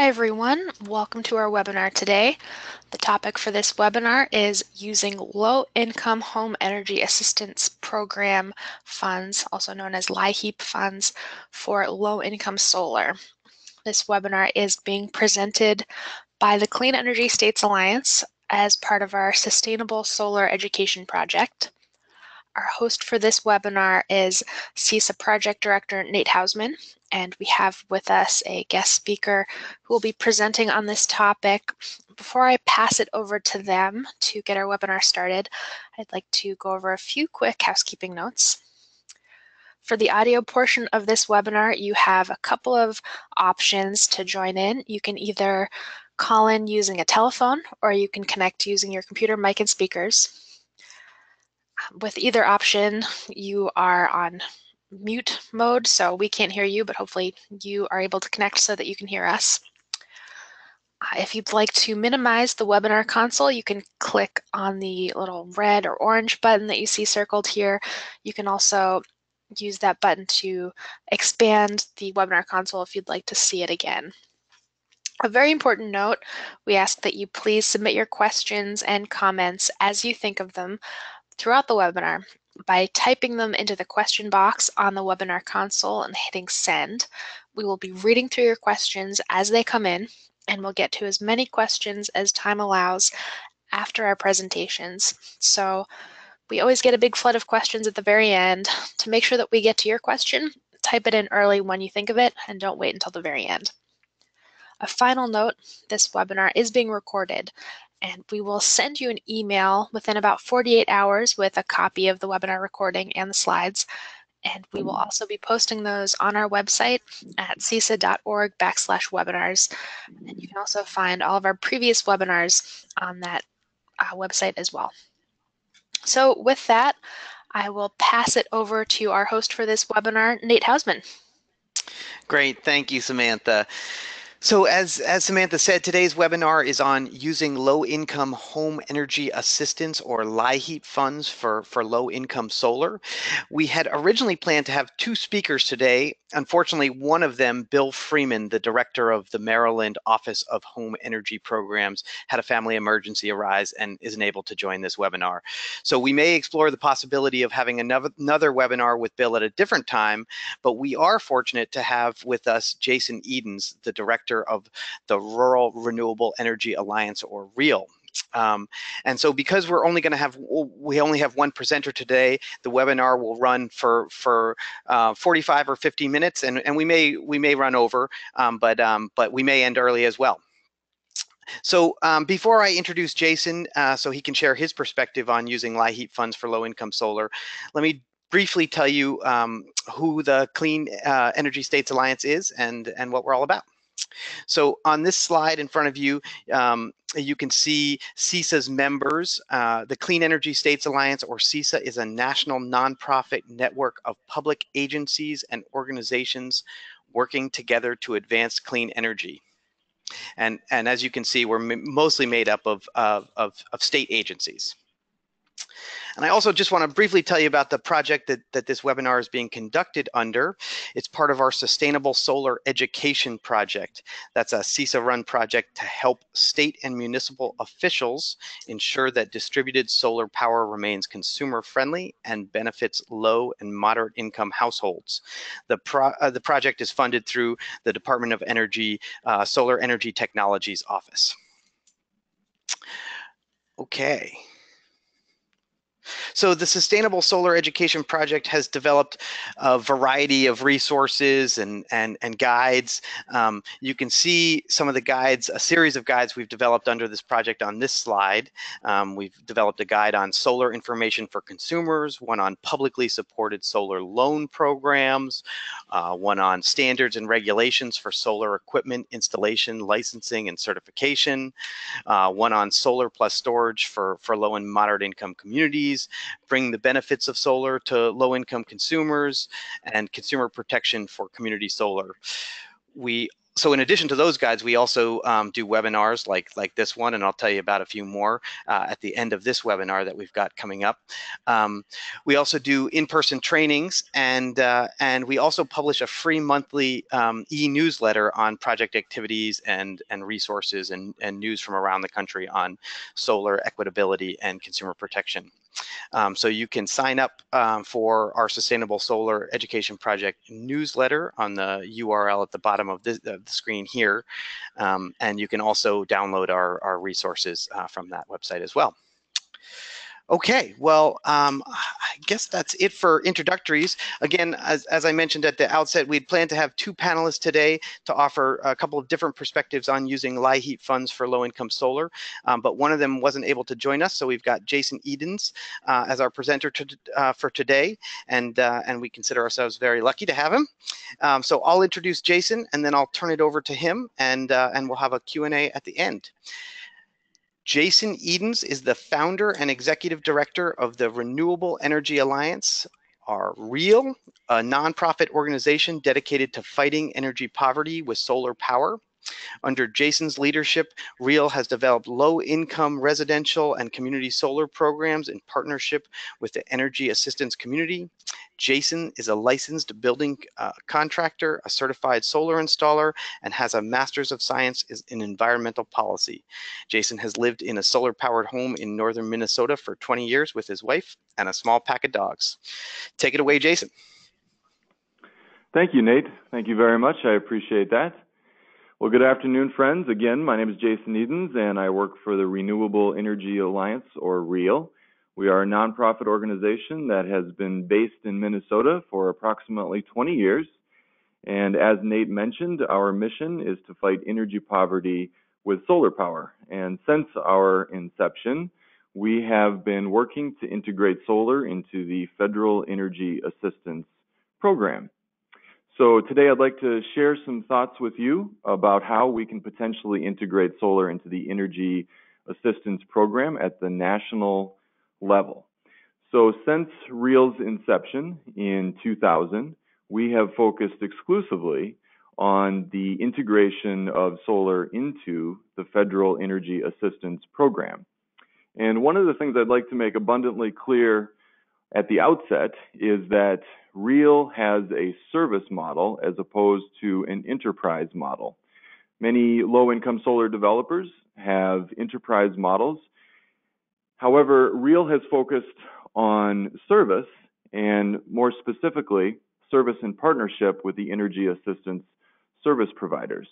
Hi everyone, welcome to our webinar today. The topic for this webinar is using low-income home energy assistance program funds, also known as LIHEAP funds, for low-income solar. This webinar is being presented by the Clean Energy States Alliance as part of our Sustainable Solar Education Project. Our host for this webinar is CESA Project Director Nate Hausman, and we have with us a guest speaker who will be presenting on this topic. Before I pass it over to them to get our webinar started, I'd like to go over a few quick housekeeping notes. For the audio portion of this webinar, you have a couple of options to join in. You can either call in using a telephone, or you can connect using your computer, mic, and speakers. With either option, you are on mute mode, so we can't hear you, but hopefully you are able to connect so that you can hear us. If you'd like to minimize the webinar console, you can click on the little red or orange button that you see circled here. You can also use that button to expand the webinar console if you'd like to see it again. A very important note, we ask that you please submit your questions and comments as you think of them throughout the webinar by typing them into the question box on the webinar console and hitting send. We will be reading through your questions as they come in, and we'll get to as many questions as time allows after our presentations. So we always get a big flood of questions at the very end. To make sure that we get to your question, type it in early when you think of it and don't wait until the very end. A final note, this webinar is being recorded, and we will send you an email within about 48 hours with a copy of the webinar recording and the slides. And we will also be posting those on our website at cesa.org/webinars. And you can also find all of our previous webinars on that website as well. So with that, I will pass it over to our host for this webinar, Nate Hausman. Great, thank you, Samantha. So as Samantha said, today's webinar is on using low-income home energy assistance, or LIHEAP funds for low-income solar. We had originally planned to have two speakers today. Unfortunately, one of them, Bill Freeman, the director of the Maryland Office of Home Energy Programs, had a family emergency arise and isn't able to join this webinar. So we may explore the possibility of having another webinar with Bill at a different time, but we are fortunate to have with us Jason Edens, the director of the Rural Renewable Energy Alliance, or REAL. And so because we only have one presenter today, the webinar will run for 45 or 50 minutes, and we may run over, but we may end early as well. So before I introduce Jason, so he can share his perspective on using LIHEAP funds for low-income solar, let me briefly tell you who the Clean Energy States Alliance is and what we're all about. So on this slide in front of you, you can see CESA's members. The Clean Energy States Alliance, or CESA, is a national nonprofit network of public agencies and organizations working together to advance clean energy. And as you can see, we're mostly made up of state agencies. And I also just want to briefly tell you about the project that this webinar is being conducted under. It's part of our Sustainable Solar Education Project. That's a CESA-run project to help state and municipal officials ensure that distributed solar power remains consumer-friendly and benefits low and moderate income households. The project is funded through the Department of Energy Solar Energy Technologies Office. Okay. So the Sustainable Solar Education Project has developed a variety of resources and guides. You can see some of the guides, a series of guides we've developed under this project on this slide. We've developed a guide on solar information for consumers, one on publicly supported solar loan programs, one on standards and regulations for solar equipment installation, licensing, and certification, one on solar plus storage for low and moderate income communities, bring the benefits of solar to low-income consumers, and consumer protection for community solar. We So in addition to those guides, we also do webinars like this one, and I'll tell you about a few more at the end of this webinar that we've got coming up. We also do in-person trainings, and we also publish a free monthly e-newsletter on project activities and resources and news from around the country on solar equitability and consumer protection. So you can sign up for our Sustainable Solar Education Project newsletter on the URL at the bottom of the screen here. And you can also download our resources from that website as well. Okay, well, I guess that's it for introductories. Again, as I mentioned at the outset, we'd planned to have two panelists today to offer a couple of different perspectives on using LIHEAP funds for low-income solar, but one of them wasn't able to join us, so we've got Jason Edens as our presenter for today, and we consider ourselves very lucky to have him. So I'll introduce Jason, and then I'll turn it over to him, and we'll have a Q&A at the end. Jason Edens is the founder and executive director of the Renewable Energy Alliance, or REAL, a nonprofit organization dedicated to fighting energy poverty with solar power. Under Jason's leadership, REAL has developed low-income residential and community solar programs in partnership with the energy assistance community. Jason is a licensed building contractor, a certified solar installer, and has a Master's of Science in Environmental Policy. Jason has lived in a solar-powered home in northern Minnesota for 20 years with his wife and a small pack of dogs. Take it away, Jason. Thank you, Nate. Thank you very much. I appreciate that. Well, good afternoon, friends. Again, my name is Jason Edens, and I work for the Renewable Energy Alliance, or REAL. We are a nonprofit organization that has been based in Minnesota for approximately 20 years. And as Nate mentioned, our mission is to fight energy poverty with solar power. And since our inception, we have been working to integrate solar into the Federal Energy Assistance Program. So today I'd like to share some thoughts with you about how we can potentially integrate solar into the Energy Assistance Program at the national level. So since REAL's inception in 2000, we have focused exclusively on the integration of solar into the Federal Energy Assistance Program. And one of the things I'd like to make abundantly clear at the outset is that REAL has a service model as opposed to an enterprise model. Many low-income solar developers have enterprise models. However, REAL has focused on service, and more specifically, service in partnership with the energy assistance service providers.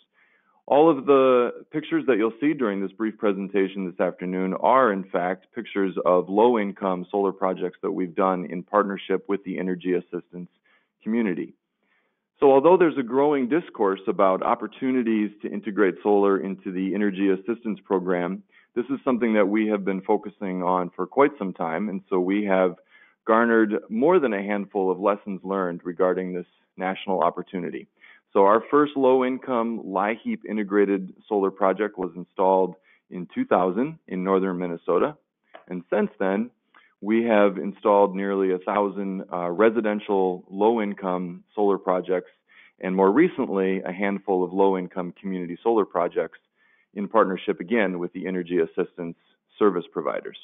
All of the pictures that you'll see during this brief presentation this afternoon are, in fact, pictures of low-income solar projects that we've done in partnership with the energy assistance community. So although there's a growing discourse about opportunities to integrate solar into the energy assistance program, this is something that we have been focusing on for quite some time, and so we have garnered more than a handful of lessons learned regarding this national opportunity. So our first low-income LIHEAP integrated solar project was installed in 2000 in northern Minnesota. And since then, we have installed nearly 1,000 residential low-income solar projects, and more recently, a handful of low-income community solar projects in partnership, again, with the energy assistance service providers.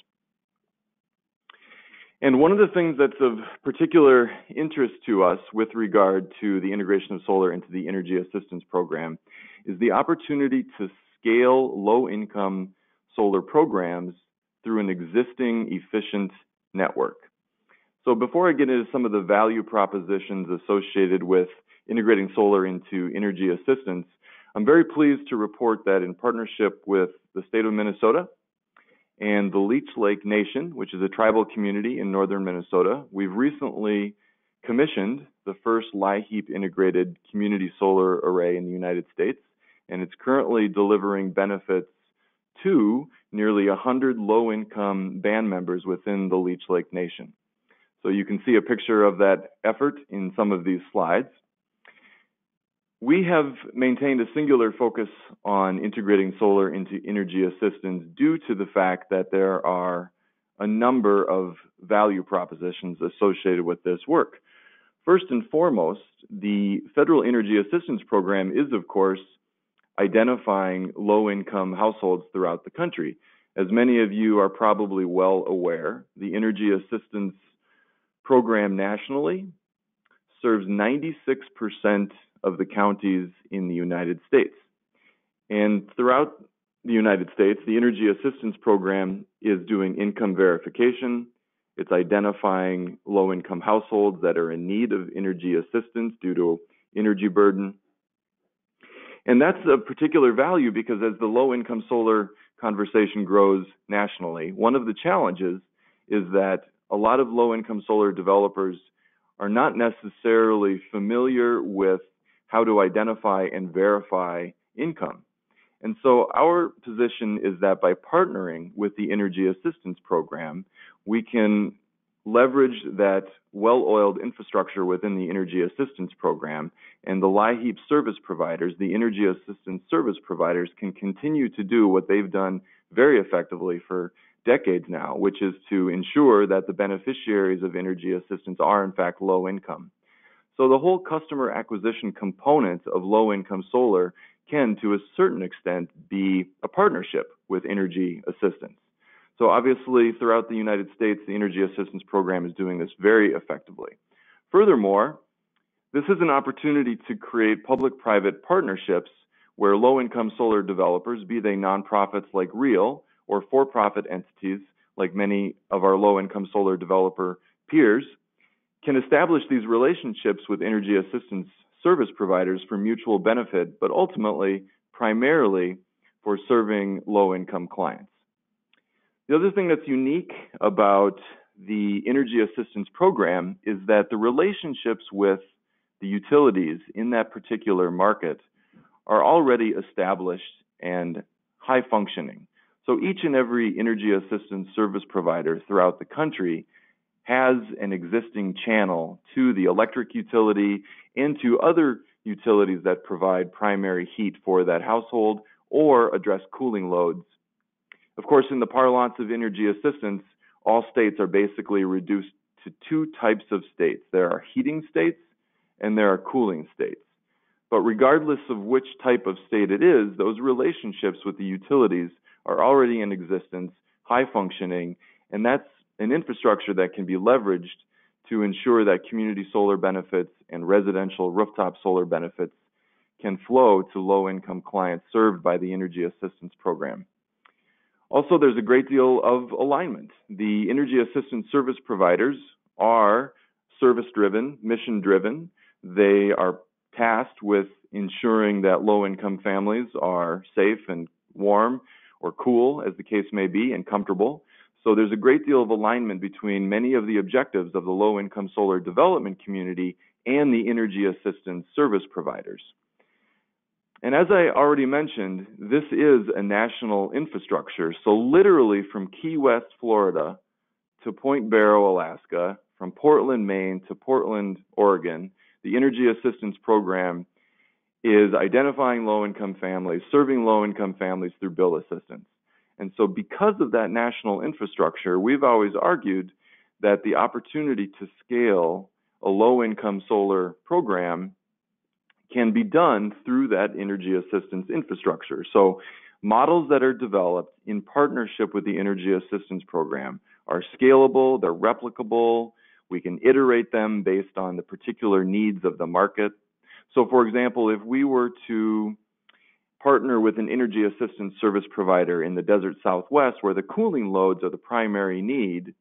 And one of the things that's of particular interest to us with regard to the integration of solar into the Energy Assistance Program is the opportunity to scale low-income solar programs through an existing efficient network. So before I get into some of the value propositions associated with integrating solar into energy assistance, I'm very pleased to report that in partnership with the state of Minnesota and the Leech Lake Nation, which is a tribal community in northern Minnesota, we've recently commissioned the first LIHEAP integrated community solar array in the United States, and it's currently delivering benefits to nearly 100 low-income band members within the Leech Lake Nation. So you can see a picture of that effort in some of these slides. We have maintained a singular focus on integrating solar into energy assistance due to the fact that there are a number of value propositions associated with this work. First and foremost, the Federal Energy Assistance Program is, of course, identifying low-income households throughout the country. As many of you are probably well aware, the Energy Assistance Program nationally serves 96% of the counties in the United States. And throughout the United States, the Energy Assistance Program is doing income verification. It's identifying low-income households that are in need of energy assistance due to energy burden. And that's a particular value because as the low-income solar conversation grows nationally, one of the challenges is that a lot of low-income solar developers are not necessarily familiar with how to identify and verify income. And so our position is that by partnering with the Energy Assistance Program, we can leverage that well-oiled infrastructure within the Energy Assistance Program, and the LIHEAP service providers, the Energy Assistance service providers, can continue to do what they've done very effectively for decades now, which is to ensure that the beneficiaries of energy assistance are in fact low income. So the whole customer acquisition component of low-income solar can, to a certain extent, be a partnership with energy assistance. So obviously, throughout the United States, the Energy Assistance Program is doing this very effectively. Furthermore, this is an opportunity to create public-private partnerships where low-income solar developers, be they nonprofits like REAL or for-profit entities like many of our low-income solar developer peers, can establish these relationships with energy assistance service providers for mutual benefit, but ultimately, primarily for serving low-income clients. The other thing that's unique about the Energy Assistance Program is that the relationships with the utilities in that particular market are already established and high functioning. So each and every energy assistance service provider throughout the country has an existing channel to the electric utility and to other utilities that provide primary heat for that household or address cooling loads. Of course, in the parlance of energy assistance, all states are basically reduced to two types of states. There are heating states and there are cooling states. But regardless of which type of state it is, those relationships with the utilities are already in existence, high functioning, and that's an infrastructure that can be leveraged to ensure that community solar benefits and residential rooftop solar benefits can flow to low-income clients served by the Energy Assistance Program. Also, there's a great deal of alignment. The energy assistance service providers are service-driven, mission-driven. They are tasked with ensuring that low-income families are safe and warm or cool, as the case may be, and comfortable. So there's a great deal of alignment between many of the objectives of the low-income solar development community and the energy assistance service providers. And as I already mentioned, this is a national infrastructure. So literally from Key West, Florida to Point Barrow, Alaska, from Portland, Maine to Portland, Oregon, the Energy Assistance Program is identifying low-income families, serving low-income families through bill assistance. And so because of that national infrastructure, we've always argued that the opportunity to scale a low-income solar program can be done through that energy assistance infrastructure. So models that are developed in partnership with the Energy Assistance Program are scalable, they're replicable, we can iterate them based on the particular needs of the market. So for example, if we were to partner with an energy assistance service provider in the desert Southwest where the cooling loads are the primary need,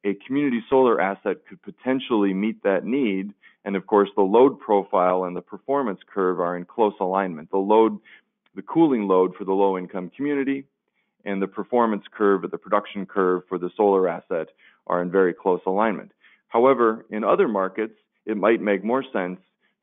a community solar asset could potentially meet that need. And of course, the load profile and the performance curve are in close alignment. The cooling load for the low-income community and the performance curve or the production curve for the solar asset are in very close alignment. However, in other markets, it might make more sense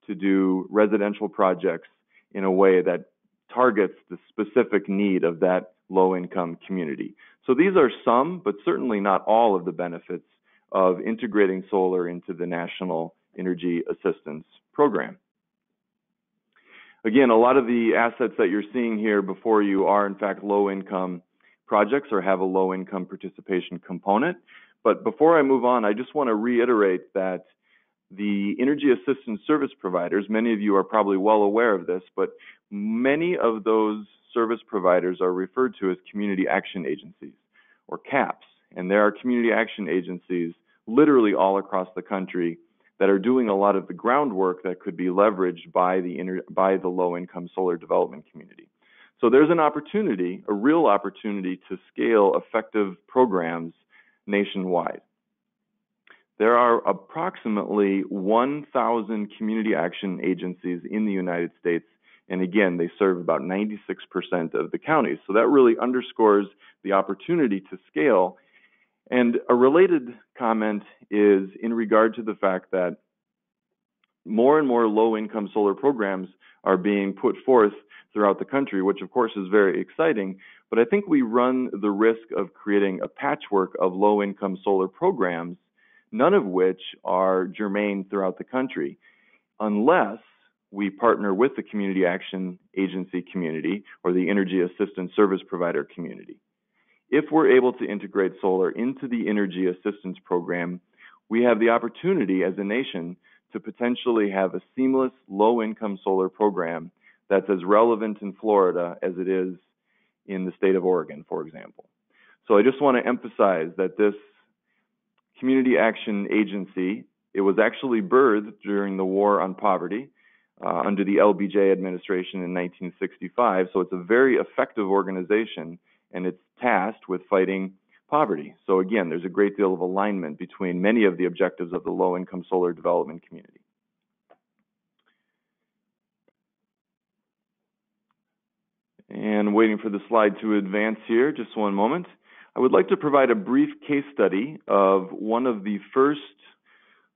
to do residential projects in a way that targets the specific need of that low-income community. So these are some, but certainly not all of the benefits of integrating solar into the National Energy Assistance Program. Again, a lot of the assets that you're seeing here before you are in fact low-income projects or have a low-income participation component. But before I move on, I just want to reiterate that the energy assistance service providers, many of you are probably well aware of this, but many of those service providers are referred to as community action agencies, or CAPs. And there are community action agencies literally all across the country that are doing a lot of the groundwork that could be leveraged by the low-income solar development community. So there's an opportunity, a real opportunity, to scale effective programs nationwide. There are approximately 1,000 community action agencies in the United States, and again, they serve about 96% of the counties. So that really underscores the opportunity to scale. And a related comment is in regard to the fact that more and more low-income solar programs are being put forth throughout the country, which of course is very exciting, but I think we run the risk of creating a patchwork of low-income solar programs, none of which are germane throughout the country, unless we partner with the community action agency community or the energy assistance service provider community. If we're able to integrate solar into the energy assistance program, we have the opportunity as a nation to potentially have a seamless low-income solar program that's as relevant in Florida as it is in the state of Oregon, for example. So I just want to emphasize that this community action agency, it was actually birthed during the War on Poverty under the LBJ administration in 1965. So it's a very effective organization, and it's tasked with fighting poverty. So again, there's a great deal of alignment between many of the objectives of the low-income solar development community. And waiting for the slide to advance here, just one moment. I would like to provide a brief case study of one of the first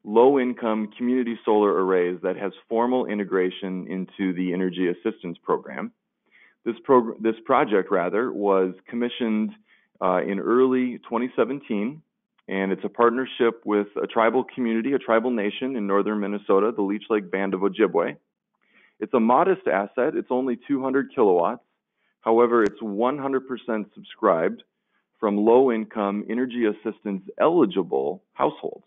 low-income community solar arrays that has formal integration into the Energy Assistance Program. This project was commissioned in early 2017, and it's a partnership with a tribal community, a tribal nation in northern Minnesota, the Leech Lake Band of Ojibwe. It's a modest asset. It's only 200 kilowatts. However, it's 100% subscribed from low-income energy assistance eligible households.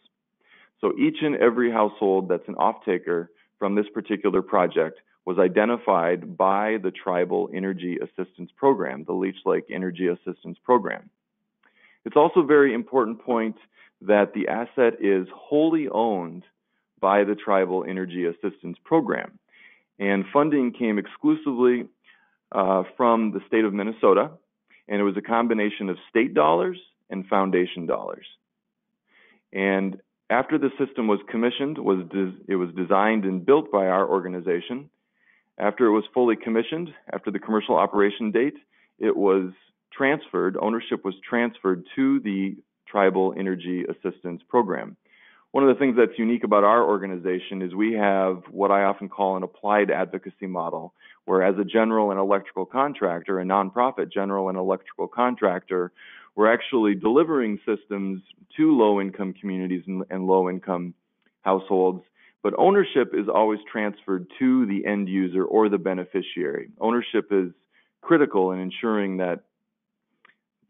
So each and every household that's an off-taker from this particular project was identified by the Tribal Energy Assistance Program, the Leech Lake Energy Assistance Program. It's also a very important point that the asset is wholly owned by the Tribal Energy Assistance Program, and funding came exclusively from the state of Minnesota, and it was a combination of state dollars and foundation dollars. And after the system was commissioned, it was designed and built by our organization. After it was fully commissioned, after the commercial operation date, it was transferred, ownership was transferred to the Tribal Energy Assistance Program. One of the things that's unique about our organization is we have what I often call an applied advocacy model, where as a general and electrical contractor, a nonprofit general and electrical contractor, we're actually delivering systems to low-income communities and low-income households, but ownership is always transferred to the end user or the beneficiary. Ownership is critical in ensuring that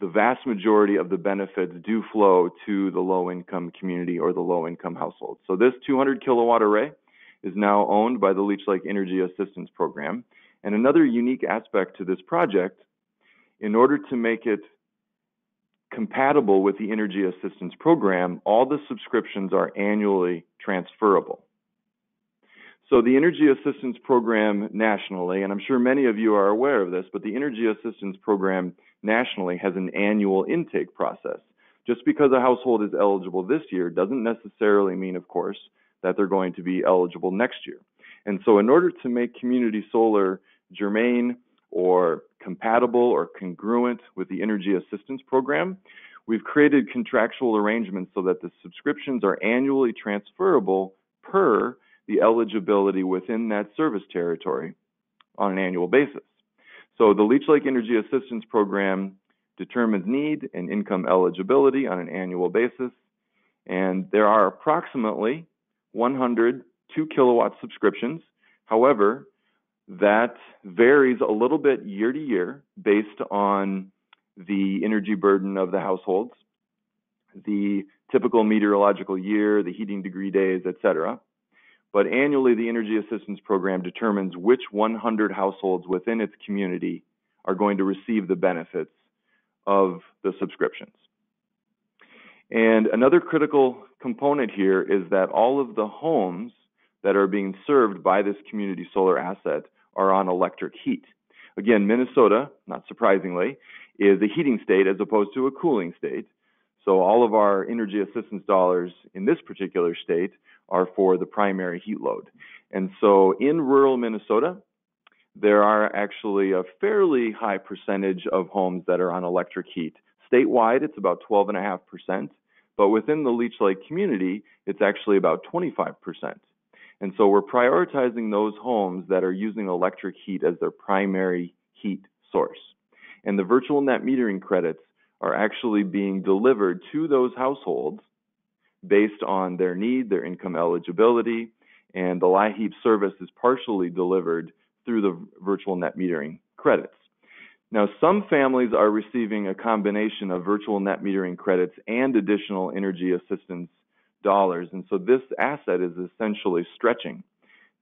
the vast majority of the benefits do flow to the low-income community or the low-income household. So this 200 kilowatt array is now owned by the Leech Lake Energy Assistance Program. And another unique aspect to this project, in order to make it compatible with the Energy Assistance Program, all the subscriptions are annually transferable. So the Energy Assistance Program nationally, and I'm sure many of you are aware of this, but the Energy Assistance Program nationally has an annual intake process. Just because a household is eligible this year doesn't necessarily mean, of course, that they're going to be eligible next year. And so in order to make community solar germane or compatible or congruent with the Energy Assistance Program, we've created contractual arrangements so that the subscriptions are annually transferable per the eligibility within that service territory on an annual basis. So the Leech Lake Energy Assistance Program determines need and income eligibility on an annual basis, and there are approximately 100 2-kilowatt subscriptions. However, that varies a little bit year to year based on the energy burden of the households, the typical meteorological year, the heating degree days, etc. but annually the Energy Assistance Program determines which 100 households within its community are going to receive the benefits of the subscriptions. And another critical component here is that all of the homes that are being served by this community solar asset are on electric heat. Again, Minnesota, not surprisingly, is a heating state as opposed to a cooling state. So all of our energy assistance dollars in this particular state are for the primary heat load. And so in rural Minnesota, there are actually a fairly high percentage of homes that are on electric heat. Statewide, it's about 12.5%, but within the Leech Lake community, it's actually about 25%. And so we're prioritizing those homes that are using electric heat as their primary heat source. And the virtual net metering credits are actually being delivered to those households based on their need, their income eligibility, and the LIHEAP service is partially delivered through the virtual net metering credits. Now, some families are receiving a combination of virtual net metering credits and additional energy assistance dollars, and so this asset is essentially stretching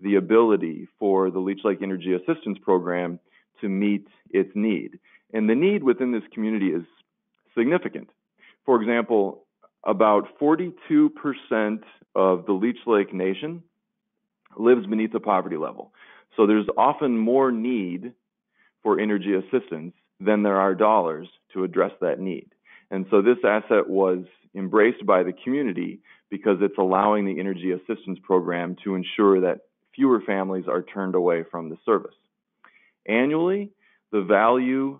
the ability for the Leech Lake Energy Assistance Program to meet its need. And the need within this community is significant. For example, about 42% of the Leech Lake Nation lives beneath the poverty level. So there's often more need for energy assistance than there are dollars to address that need. And so this asset was embraced by the community because it's allowing the Energy Assistance Program to ensure that fewer families are turned away from the service. Annually, the value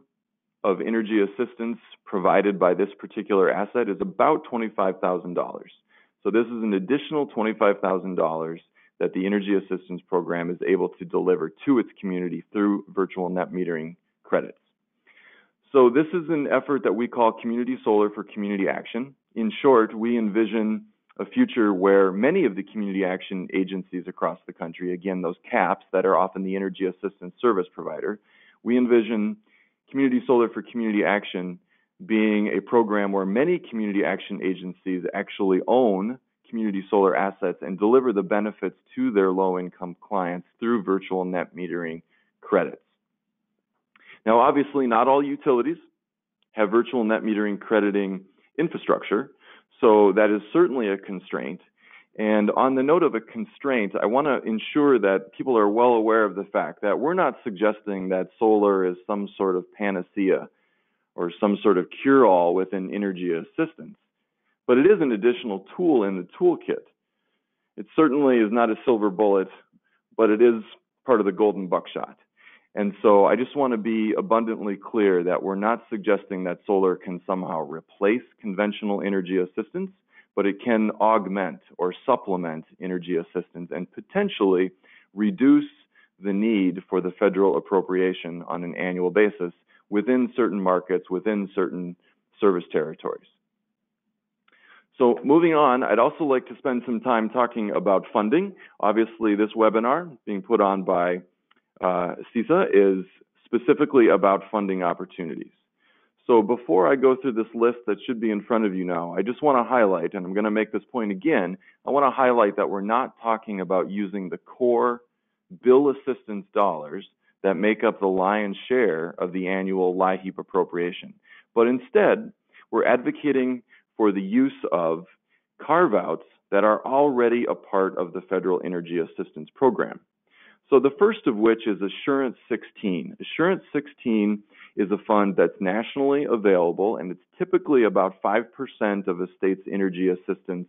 of energy assistance provided by this particular asset is about $25,000. So this is an additional $25,000 that the Energy Assistance Program is able to deliver to its community through virtual net metering credits. So this is an effort that we call Community Solar for Community Action. In short, we envision a future where many of the community action agencies across the country, again, those CAPs that are often the energy assistance service provider, we envision Community Solar for Community Action being a program where many community action agencies actually own community solar assets and deliver the benefits to their low-income clients through virtual net metering credits. Now, obviously, not all utilities have virtual net metering crediting infrastructure, so that is certainly a constraint. And on the note of a constraint, I want to ensure that people are well aware of the fact that we're not suggesting that solar is some sort of panacea or some sort of cure-all within energy assistance, but it is an additional tool in the toolkit. It certainly is not a silver bullet, but it is part of the golden buckshot. And so I just want to be abundantly clear that we're not suggesting that solar can somehow replace conventional energy assistance, but it can augment or supplement energy assistance and potentially reduce the need for the federal appropriation on an annual basis within certain markets, within certain service territories. So moving on, I'd also like to spend some time talking about funding. Obviously, this webinar being put on by CISA is specifically about funding opportunities. So before I go through this list that should be in front of you now, I just want to highlight, and I'm going to make this point again, I want to highlight that we're not talking about using the core bill assistance dollars that make up the lion's share of the annual LIHEAP appropriation, but instead, we're advocating for the use of carve-outs that are already a part of the Federal Energy Assistance Program. So the first of which is Assurance 16. Assurance 16 is a fund that's nationally available, and it's typically about 5% of a state's energy assistance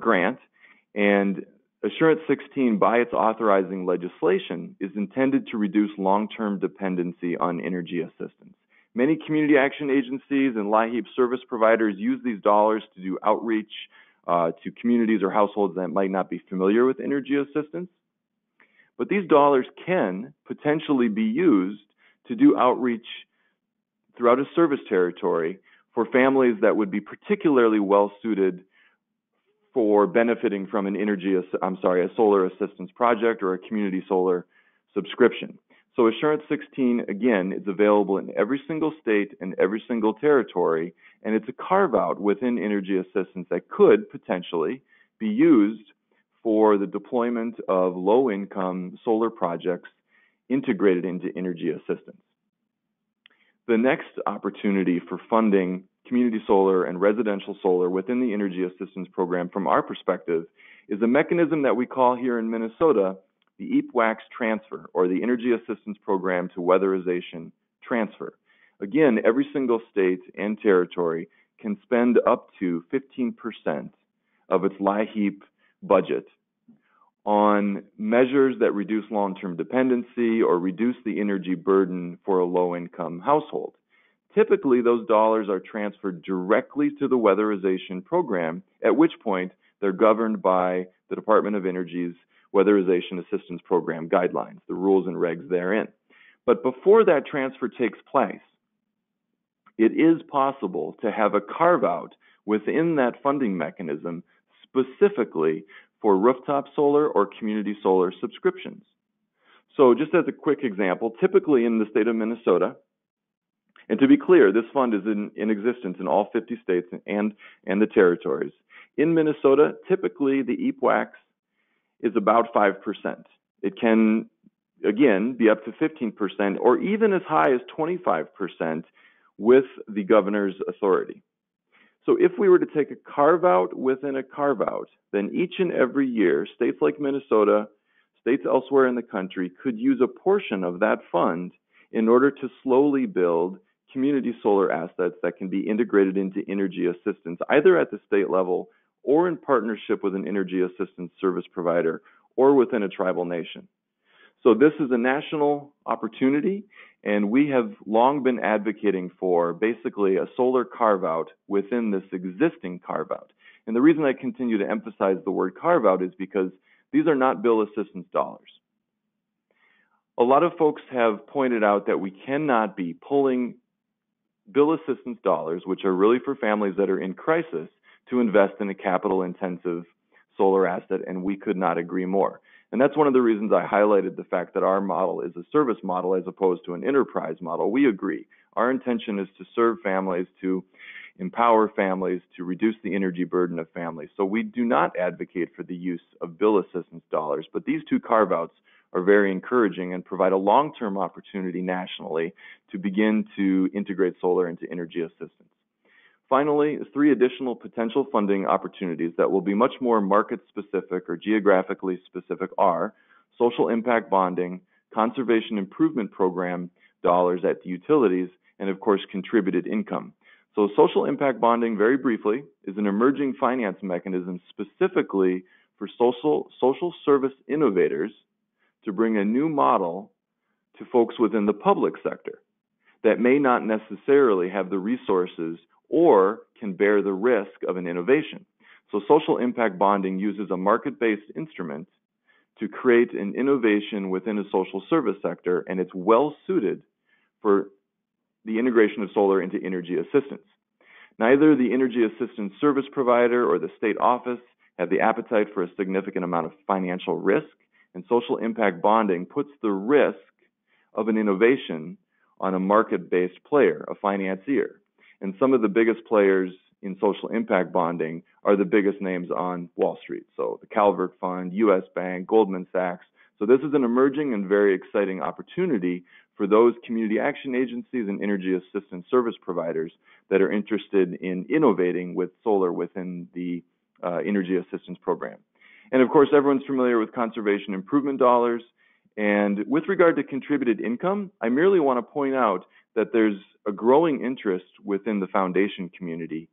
grant. And Assurance 16, by its authorizing legislation, is intended to reduce long-term dependency on energy assistance. Many community action agencies and LIHEAP service providers use these dollars to do outreach to communities or households that might not be familiar with energy assistance. But these dollars can potentially be used to do outreach throughout a service territory for families that would be particularly well suited for benefiting from an a solar assistance project or a community solar subscription. So Assurance 16, again, is available in every single state and every single territory, and it's a carve-out within energy assistance that could potentially be used for the deployment of low-income solar projects integrated into energy assistance. The next opportunity for funding community solar and residential solar within the Energy Assistance Program, from our perspective, is a mechanism that we call here in Minnesota the EAP-WACS transfer, or the Energy Assistance Program to Weatherization transfer. Again, every single state and territory can spend up to 15% of its LIHEAP budget on measures that reduce long-term dependency or reduce the energy burden for a low-income household. Typically, those dollars are transferred directly to the weatherization program, at which point they're governed by the Department of Energy's Weatherization Assistance Program guidelines, the rules and regs therein. But before that transfer takes place, it is possible to have a carve-out within that funding mechanism specifically for rooftop solar or community solar subscriptions. So just as a quick example, typically in the state of Minnesota, and to be clear, this fund is in existence in all 50 states and the territories. In Minnesota, typically the EAP-WACS is about 5%. It can, again, be up to 15% or even as high as 25% with the governor's authority. So if we were to take a carve-out within a carve-out, then each and every year, states like Minnesota, states elsewhere in the country could use a portion of that fund in order to slowly build community solar assets that can be integrated into energy assistance, either at the state level or in partnership with an energy assistance service provider or within a tribal nation. So this is a national opportunity, and we have long been advocating for basically a solar carve-out within this existing carve-out. And the reason I continue to emphasize the word carve-out is because these are not bill assistance dollars. A lot of folks have pointed out that we cannot be pulling bill assistance dollars, which are really for families that are in crisis, to invest in a capital-intensive solar asset, and we could not agree more. And that's one of the reasons I highlighted the fact that our model is a service model as opposed to an enterprise model. We agree. Our intention is to serve families, to empower families, to reduce the energy burden of families. So we do not advocate for the use of bill assistance dollars, but these two carve-outs are very encouraging and provide a long-term opportunity nationally to begin to integrate solar into energy assistance. Finally, 3 additional potential funding opportunities that will be much more market-specific or geographically specific are social impact bonding, conservation improvement program dollars at the utilities, and of course, contributed income. So social impact bonding, very briefly, is an emerging finance mechanism specifically for social service innovators to bring a new model to folks within the public sector that may not necessarily have the resources or can bear the risk of an innovation. So social impact bonding uses a market-based instrument to create an innovation within a social service sector, and it's well suited for the integration of solar into energy assistance. Neither the energy assistance service provider or the state office have the appetite for a significant amount of financial risk, and social impact bonding puts the risk of an innovation on a market-based player, a financier. And some of the biggest players in social impact bonding are the biggest names on Wall Street. So the Calvert Fund, US Bank, Goldman Sachs. So this is an emerging and very exciting opportunity for those community action agencies and energy assistance service providers that are interested in innovating with solar within the energy assistance program. And of course, everyone's familiar with conservation improvement dollars. And with regard to contributed income, I merely want to point out that there's a growing interest within the foundation community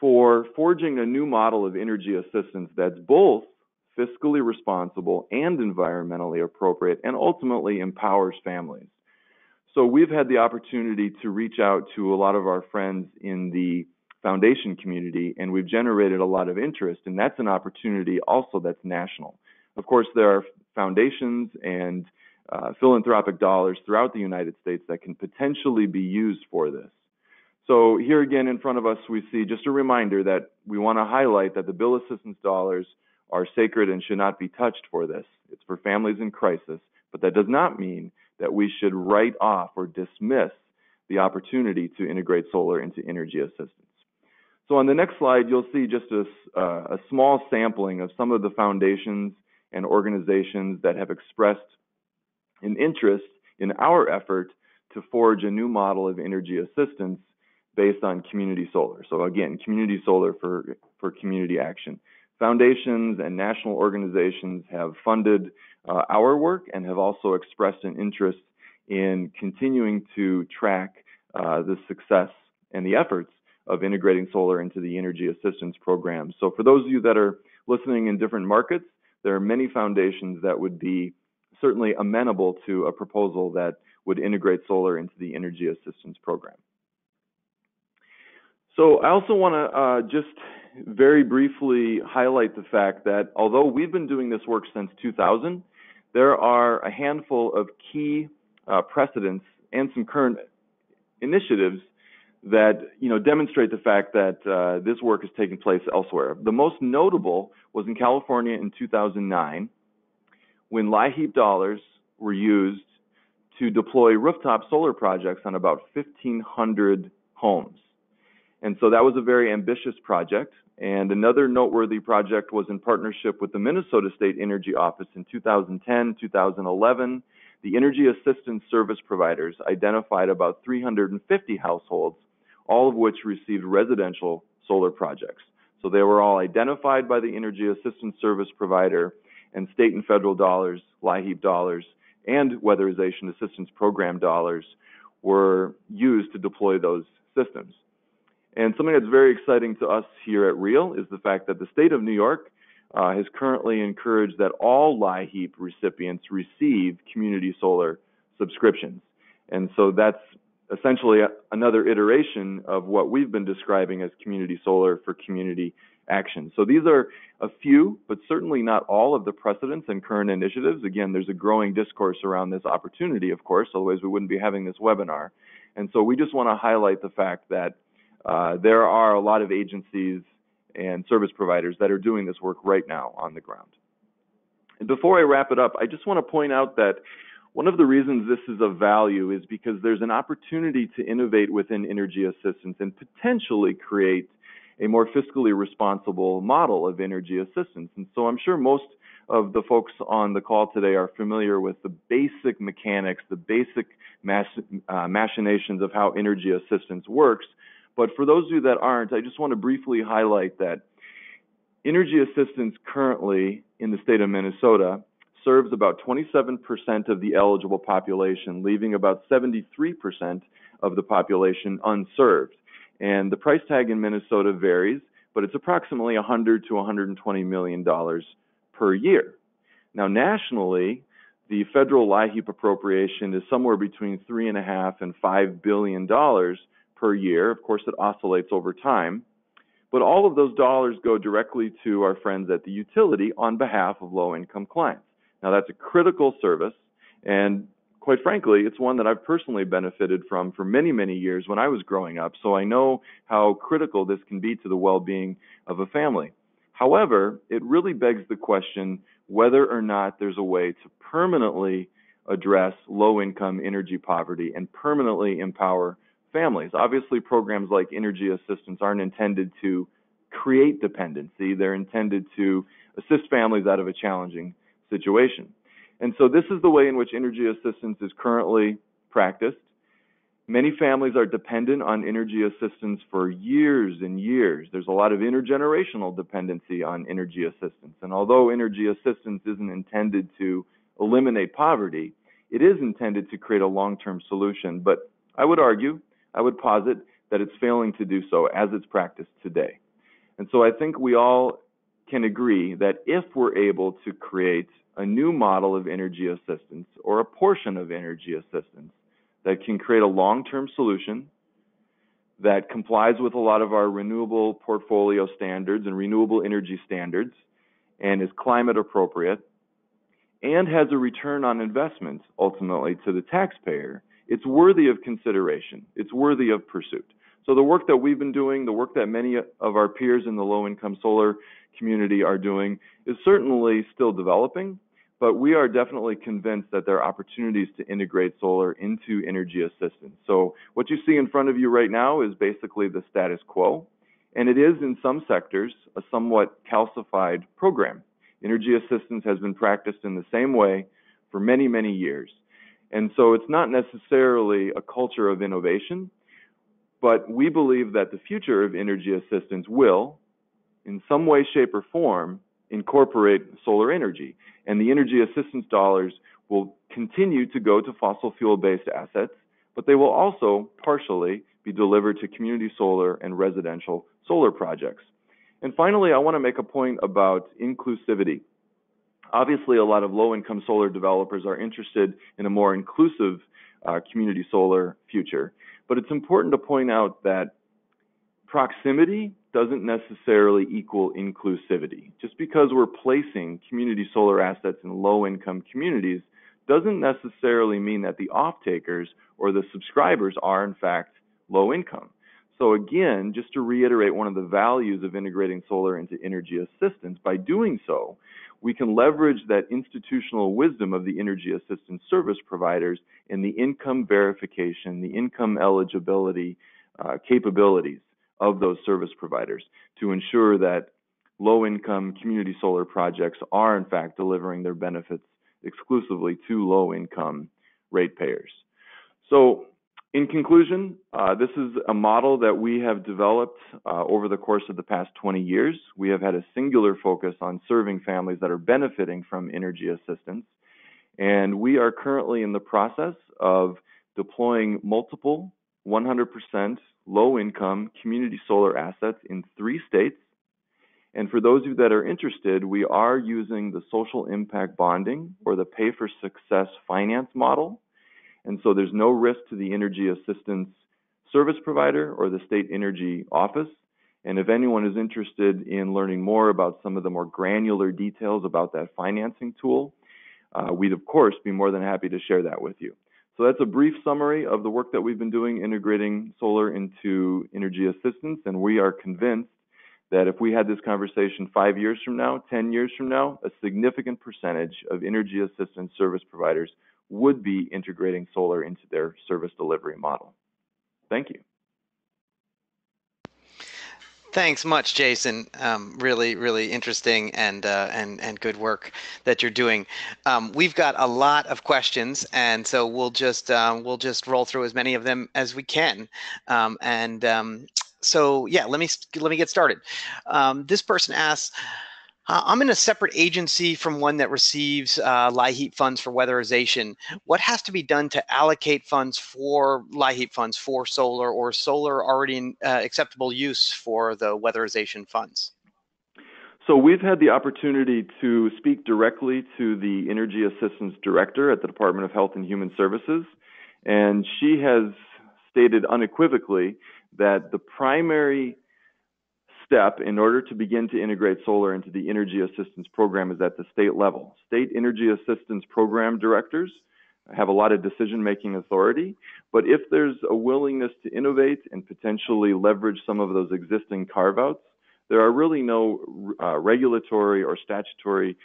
for forging a new model of energy assistance that's both fiscally responsible and environmentally appropriate and ultimately empowers families. So we've had the opportunity to reach out to a lot of our friends in the foundation community, and we've generated a lot of interest, and that's an opportunity also that's national. Of course, there are foundations and philanthropic dollars throughout the United States that can potentially be used for this. So here again in front of us, we see just a reminder that we want to highlight that the bill assistance dollars are sacred and should not be touched for this. It's for families in crisis, but that does not mean that we should write off or dismiss the opportunity to integrate solar into energy assistance. So on the next slide, you'll see just a small sampling of some of the foundations and organizations that have expressed an interest in our effort to forge a new model of energy assistance based on community solar. So again, community solar for community action. Foundations and national organizations have funded our work and have also expressed an interest in continuing to track the success and the efforts of integrating solar into the energy assistance program. So for those of you that are listening in different markets, there are many foundations that would be certainly amenable to a proposal that would integrate solar into the energy assistance program. So I also want to just very briefly highlight the fact that although we've been doing this work since 2000, there are a handful of key precedents and some current initiatives that demonstrate the fact that this work is taking place elsewhere. The most notable was in California in 2009, when LIHEAP dollars were used to deploy rooftop solar projects on about 1,500 homes. And so that was a very ambitious project. And another noteworthy project was in partnership with the Minnesota State Energy Office in 2010, 2011. The energy assistance service providers identified about 350 households, all of which received residential solar projects. So they were all identified by the energy assistance service provider, and state and federal dollars, LIHEAP dollars, and weatherization assistance program dollars were used to deploy those systems. And something that's very exciting to us here at REAL is the fact that the state of New York has currently encouraged that all LIHEAP recipients receive community solar subscriptions. And so that's essentially another iteration of what we've been describing as community solar for community action. So these are a few, but certainly not all of the precedents and current initiatives. Again, there's a growing discourse around this opportunity, of course, otherwise we wouldn't be having this webinar. And so we just want to highlight the fact that there are a lot of agencies and service providers that are doing this work right now on the ground. And before I wrap it up, I just want to point out that one of the reasons this is of value is because there's an opportunity to innovate within energy assistance and potentially create a more fiscally responsible model of energy assistance. And so I'm sure most of the folks on the call today are familiar with the basic mechanics, the basic machinations of how energy assistance works. But for those of you that aren't, I just want to briefly highlight that energy assistance currently in the state of Minnesota serves about 27% of the eligible population, leaving about 73% of the population unserved. And the price tag in Minnesota varies, but it's approximately $100 to $120 million per year. Now, nationally, the federal LIHEAP appropriation is somewhere between $3.5 and $5 billion per year. Of course, it oscillates over time. But all of those dollars go directly to our friends at the utility on behalf of low-income clients. Now, that's a critical service, and quite frankly, it's one that I've personally benefited from for many, many years when I was growing up, so I know how critical this can be to the well-being of a family. However, it really begs the question whether or not there's a way to permanently address low-income energy poverty and permanently empower families. Obviously, programs like energy assistance aren't intended to create dependency. They're intended to assist families out of a challenging situation. And so this is the way in which energy assistance is currently practiced. Many families are dependent on energy assistance for years and years. There's a lot of intergenerational dependency on energy assistance. And although energy assistance isn't intended to eliminate poverty, it is intended to create a long-term solution. But I would argue, I would posit that it's failing to do so as it's practiced today. And so I think we all can agree that if we're able to create a new model of energy assistance or a portion of energy assistance that can create a long-term solution that complies with a lot of our renewable portfolio standards and renewable energy standards and is climate appropriate and has a return on investment ultimately to the taxpayer, it's worthy of consideration. It's worthy of pursuit. So the work that we've been doing, the work that many of our peers in the low-income solar community are doing is certainly still developing, but we are definitely convinced that there are opportunities to integrate solar into energy assistance. So what you see in front of you right now is basically the status quo. And it is, in some sectors, a somewhat calcified program. Energy assistance has been practiced in the same way for many, many years. And so it's not necessarily a culture of innovation, but we believe that the future of energy assistance will, in some way, shape, or form, incorporate solar energy. And the energy assistance dollars will continue to go to fossil fuel-based assets, but they will also partially be delivered to community solar and residential solar projects. And finally, I want to make a point about inclusivity. Obviously, a lot of low-income solar developers are interested in a more inclusive community solar future, but it's important to point out that proximity doesn't necessarily equal inclusivity. Just because we're placing community solar assets in low-income communities doesn't necessarily mean that the off-takers or the subscribers are, in fact, low income. So again, just to reiterate one of the values of integrating solar into energy assistance, by doing so, we can leverage that institutional wisdom of the energy assistance service providers in the income verification, the income eligibility capabilities of those service providers to ensure that low-income community solar projects are, in fact, delivering their benefits exclusively to low-income ratepayers. So, in conclusion, this is a model that we have developed over the course of the past 20 years. We have had a singular focus on serving families that are benefiting from energy assistance, and we are currently in the process of deploying multiple 100% low-income community solar assets in 3 states. And for those of you that are interested, we are using the social impact bonding or the pay-for-success finance model. And so there's no risk to the energy assistance service provider or the state energy office. And if anyone is interested in learning more about some of the more granular details about that financing tool, we'd of course be more than happy to share that with you. So that's a brief summary of the work that we've been doing integrating solar into energy assistance, and we are convinced that if we had this conversation 5 years from now, 10 years from now, a significant percentage of energy assistance service providers would be integrating solar into their service delivery model. Thank you. Thanks much, Jason. Really, really interesting and good work that you're doing. We've got a lot of questions, and so we'll just roll through as many of them as we can. So yeah, let me get started. This person asks, I'm in a separate agency from one that receives LIHEAP funds for weatherization. What has to be done to allocate funds for LIHEAP funds for solar, or solar already in acceptable use for the weatherization funds? So we've had the opportunity to speak directly to the Energy Assistance Director at the Department of Health and Human Services, and she has stated unequivocally that the primary step in order to begin to integrate solar into the energy assistance program is at the state level. State energy assistance program directors have a lot of decision-making authority, but if there's a willingness to innovate and potentially leverage some of those existing carve-outs, there are really no regulatory or statutory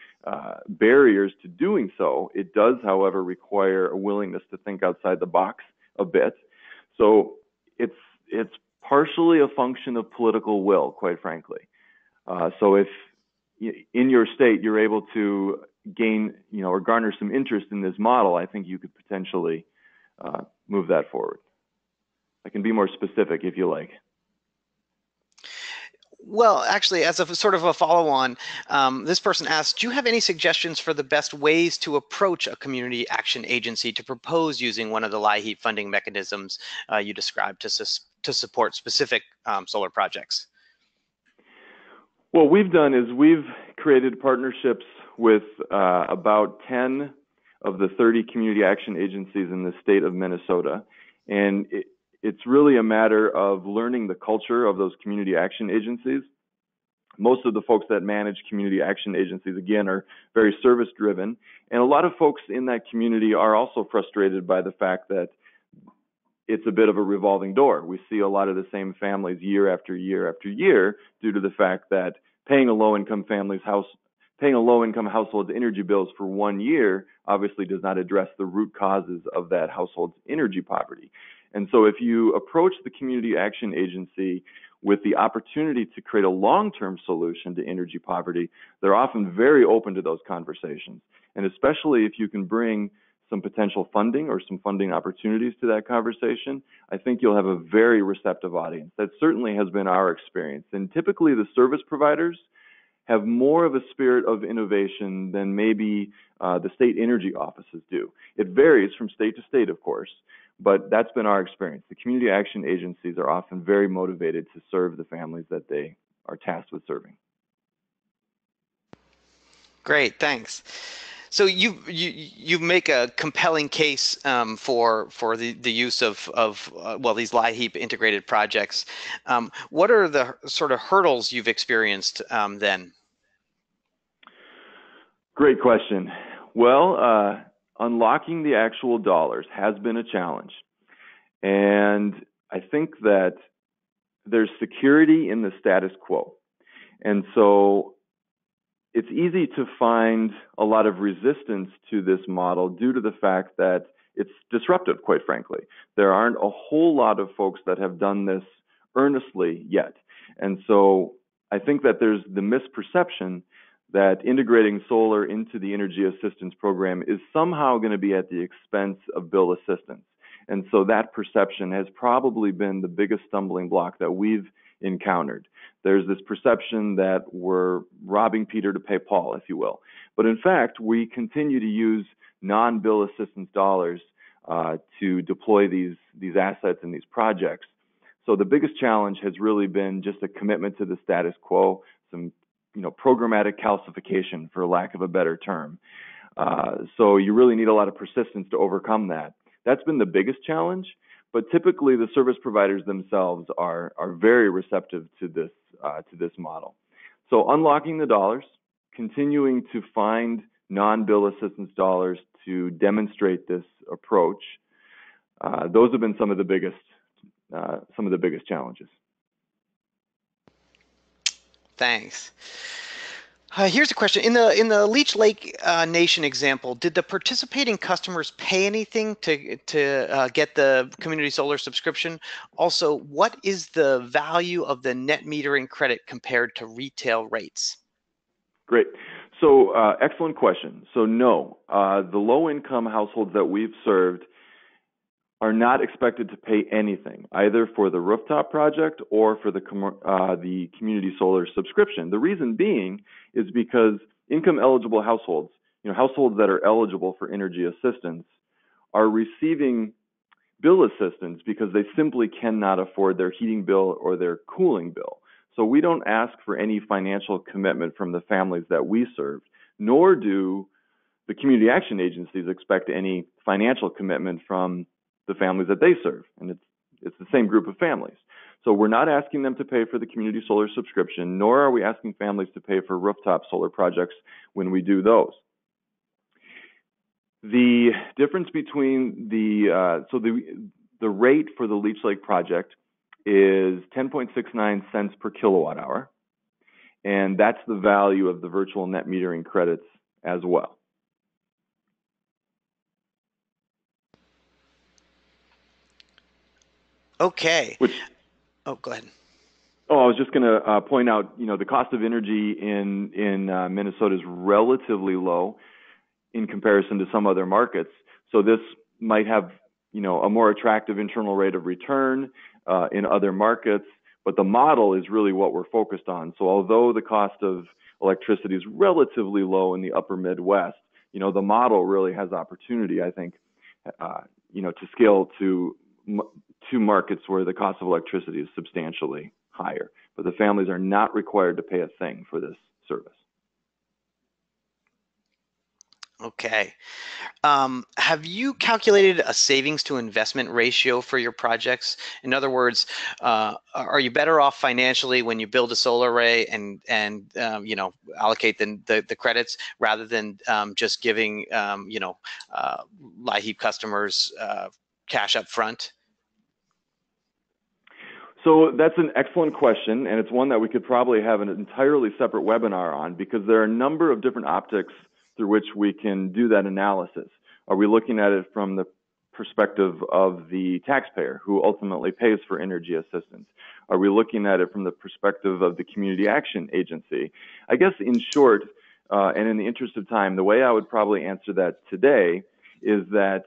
barriers to doing so. It does, however, require a willingness to think outside the box a bit. So it's partially a function of political will, quite frankly. So if in your state you're able to gain, or garner some interest in this model, I think you could potentially move that forward. I can be more specific if you like. Well, actually, as a sort of a follow-on, this person asks, do you have any suggestions for the best ways to approach a community action agency to propose using one of the LIHEAP funding mechanisms you described to support specific solar projects? What we've done is we've created partnerships with about 10 of the 30 community action agencies in the state of Minnesota, and it's really a matter of learning the culture of those community action agencies. Most of the folks that manage community action agencies, again, are very service-driven, and a lot of folks in that community are also frustrated by the fact that it's a bit of a revolving door. We see a lot of the same families year after year after year due to the fact that paying a low-income household's energy bills for 1 year obviously does not address the root causes of that household's energy poverty. And so if you approach the community action agency with the opportunity to create a long-term solution to energy poverty, they're often very open to those conversations. And especially if you can bring some potential funding or some funding opportunities to that conversation, I think you'll have a very receptive audience. That certainly has been our experience. And typically the service providers have more of a spirit of innovation than maybe the state energy offices do. It varies from state to state, of course, but that's been our experience. The community action agencies are often very motivated to serve the families that they are tasked with serving. Great, thanks. So you make a compelling case for the use of well, these LIHEAP integrated projects. What are the sort of hurdles you've experienced then? Great question. Well, unlocking the actual dollars has been a challenge. And I think that there's security in the status quo. And so it's easy to find a lot of resistance to this model due to the fact that it's disruptive, quite frankly. There aren't a whole lot of folks that have done this earnestly yet. And so I think that there's the misperception that integrating solar into the energy assistance program is somehow going to be at the expense of bill assistance. And so that perception has probably been the biggest stumbling block that we've encountered. There's this perception that we're robbing Peter to pay Paul, if you will. But in fact, we continue to use non-bill assistance dollars to deploy these assets and these projects. So the biggest challenge has really been just a commitment to the status quo, some programmatic calcification, for lack of a better term. So you really need a lot of persistence to overcome that. That's been the biggest challenge, but typically the service providers themselves are very receptive to this model. So unlocking the dollars, continuing to find non-bill assistance dollars to demonstrate this approach, those have been some of the biggest challenges. Thanks. Here's a question. In the Leech Lake Nation example, did the participating customers pay anything to get the community solar subscription? Also, what is the value of the net metering credit compared to retail rates? Great. So excellent question. So no, the low-income households that we've served are not expected to pay anything, either for the rooftop project or for the community solar subscription. The reason being is because income-eligible households, households that are eligible for energy assistance, are receiving bill assistance because they simply cannot afford their heating bill or their cooling bill. So we don't ask for any financial commitment from the families that we serve, nor do the community action agencies expect any financial commitment from the families that they serve, and it's the same group of families. So we're not asking them to pay for the community solar subscription, nor are we asking families to pay for rooftop solar projects when we do those. The difference between the rate for the Leech Lake project is 10.69 cents per kilowatt hour, and that's the value of the virtual net metering credits as well. Okay. Oh, go ahead. Oh, I was just going to point out, the cost of energy in Minnesota is relatively low in comparison to some other markets. So this might have, a more attractive internal rate of return in other markets, but the model is really what we're focused on. So although the cost of electricity is relatively low in the upper Midwest, the model really has opportunity, I think, to scale to markets where the cost of electricity is substantially higher, but the families are not required to pay a thing for this service. Okay. Have you calculated a savings to investment ratio for your projects? In other words, are you better off financially when you build a solar array and allocate the credits rather than just giving LIHEAP customers cash up front? So that's an excellent question, and it's one that we could probably have an entirely separate webinar on, because there are a number of different optics through which we can do that analysis. Are we looking at it from the perspective of the taxpayer who ultimately pays for energy assistance? Are we looking at it from the perspective of the community action agency? I guess in short, and in the interest of time, the way I would probably answer that today is that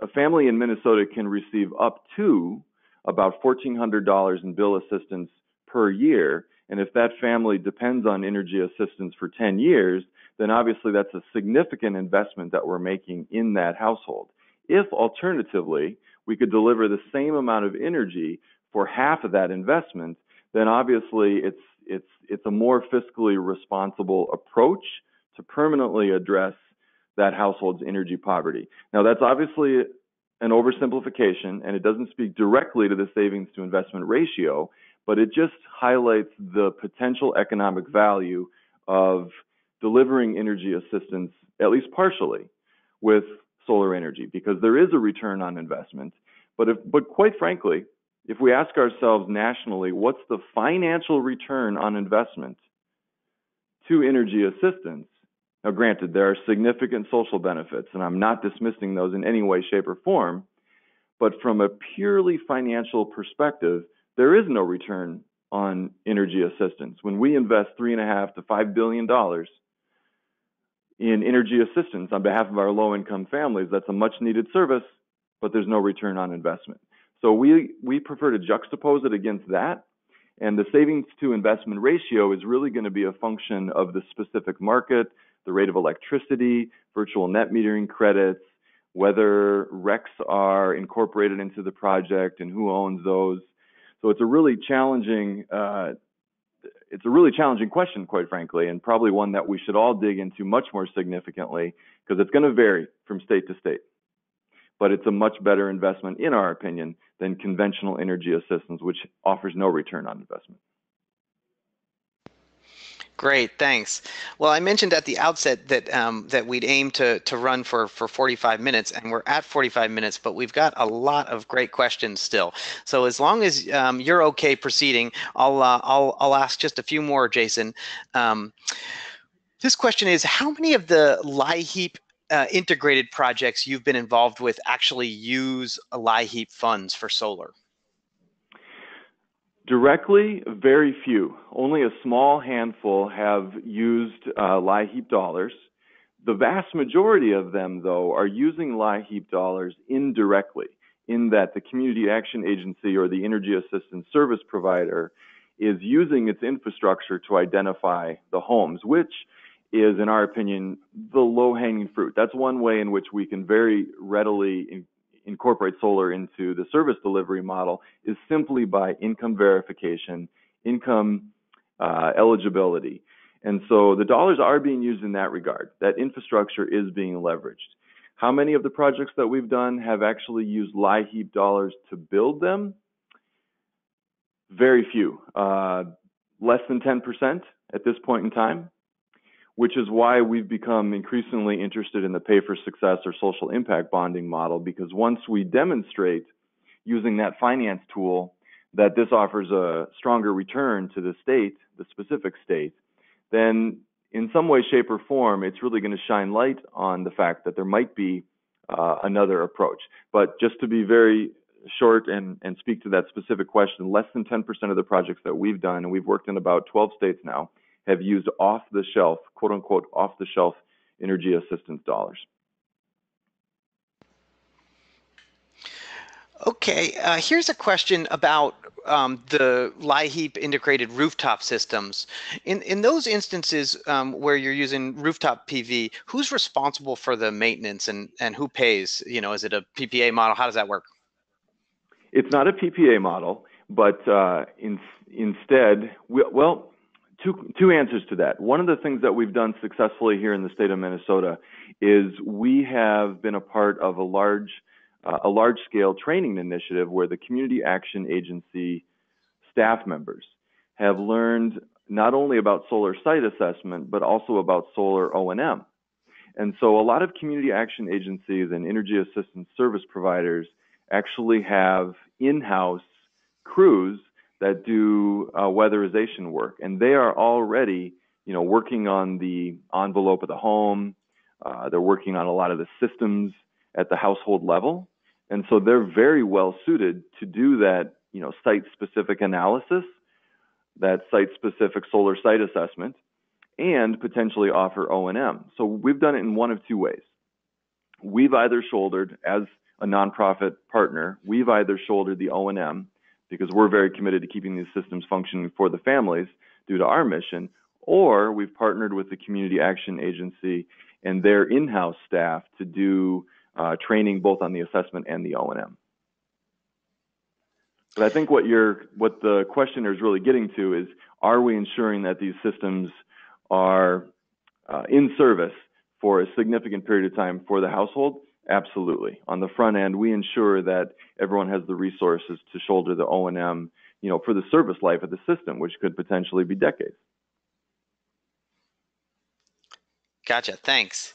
a family in Minnesota can receive up to about $1,400 in bill assistance per year. And if that family depends on energy assistance for 10 years, then obviously that's a significant investment that we're making in that household. If alternatively, we could deliver the same amount of energy for half of that investment, then obviously it's a more fiscally responsible approach to permanently address that household's energy poverty. Now, that's obviously an oversimplification, and it doesn't speak directly to the savings to investment ratio, but it just highlights the potential economic value of delivering energy assistance, at least partially, with solar energy, because there is a return on investment. But quite frankly, if we ask ourselves nationally, what's the financial return on investment to energy assistance? Now, granted, there are significant social benefits, and I'm not dismissing those in any way, shape, or form, but from a purely financial perspective, there is no return on energy assistance. When we invest $3.5 to $5 billion in energy assistance on behalf of our low-income families, that's a much-needed service, but there's no return on investment. So we prefer to juxtapose it against that, and the savings to investment ratio is really going to be a function of the specific market, the rate of electricity, virtual net metering credits, whether RECs are incorporated into the project and who owns those. So it's a really challenging question, quite frankly, and probably one that we should all dig into much more significantly, because it's going to vary from state to state. But it's a much better investment, in our opinion, than conventional energy assistance, which offers no return on investment. Great, thanks. Well, I mentioned at the outset that that we'd aim to run for 45 minutes, and we're at 45 minutes, but we've got a lot of great questions still. So as long as you're okay proceeding, I'll ask just a few more, Jason. This question is, how many of the LIHEAP integrated projects you've been involved with actually use LIHEAP funds for solar? Directly, very few. Only a small handful have used LIHEAP dollars. The vast majority of them, though, are using LIHEAP dollars indirectly, in that the community action agency or the energy assistance service provider is using its infrastructure to identify the homes, which is, in our opinion, the low-hanging fruit. That's one way in which we can very readily incorporate solar into the service delivery model, is simply by income verification, income eligibility. And so the dollars are being used in that regard. That infrastructure is being leveraged. How many of the projects that we've done have actually used LIHEAP dollars to build them? Very few. Less than 10% at this point in time, which is why we've become increasingly interested in the pay for success or social impact bonding model, because once we demonstrate using that finance tool that this offers a stronger return to the state, the specific state, then in some way, shape, or form, it's really going to shine light on the fact that there might be another approach. But just to be very short and speak to that specific question, less than 10% of the projects that we've done, and we've worked in about 12 states now, have used off-the-shelf, quote-unquote, off-the-shelf energy assistance dollars. Okay, here's a question about the LIHEAP integrated rooftop systems. In those instances where you're using rooftop PV, who's responsible for the maintenance and who pays? You know, is it a PPA model? How does that work? It's not a PPA model, but instead, well, two answers to that. One of the things that we've done successfully here in the state of Minnesota is we have been a part of a large-scale training initiative where the community action agency staff members have learned not only about solar site assessment, but also about solar O&M. And so a lot of community action agencies and energy assistance service providers actually have in-house crews that do weatherization work, and they are already, working on the envelope of the home. They're working on a lot of the systems at the household level, And so they're very well suited to do that, site-specific analysis, that site-specific solar site assessment, and potentially offer O&M. So we've done it in one of two ways. We've either shouldered, as a nonprofit partner, we've either shouldered the O&M because we're very committed to keeping these systems functioning for the families due to our mission, or we've partnered with the Community Action Agency and their in-house staff to do training both on the assessment and the O&M. But I think what the questioner is really getting to is, are we ensuring that these systems are in service for a significant period of time for the household? Absolutely. On the front end, we ensure that everyone has the resources to shoulder the O&M, for the service life of the system, which could potentially be decades. Gotcha. Thanks.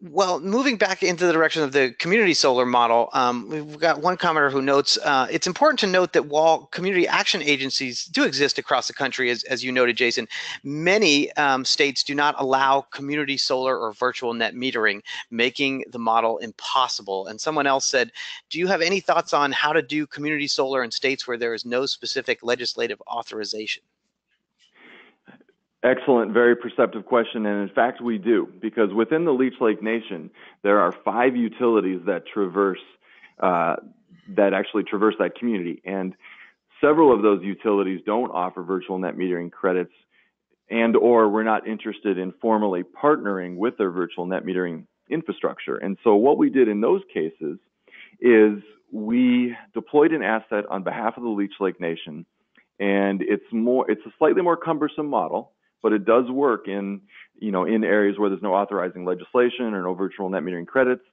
Well, moving back into the direction of the community solar model, we've got one commenter who notes, it's important to note that while community action agencies do exist across the country, as you noted, Jason, many states do not allow community solar or virtual net metering, making the model impossible. And someone else said, do you have any thoughts on how to do community solar in states where there is no specific legislative authorization? Excellent, very perceptive question, and in fact we do, because within the Leech Lake Nation, there are 5 utilities that actually traverse that community, and several of those utilities don't offer virtual net metering credits, and or we're not interested in formally partnering with their virtual net metering infrastructure. And so what we did in those cases is we deployed an asset on behalf of the Leech Lake Nation, and it's a slightly more cumbersome model, but it does work in areas where there's no authorizing legislation or no virtual net metering credits.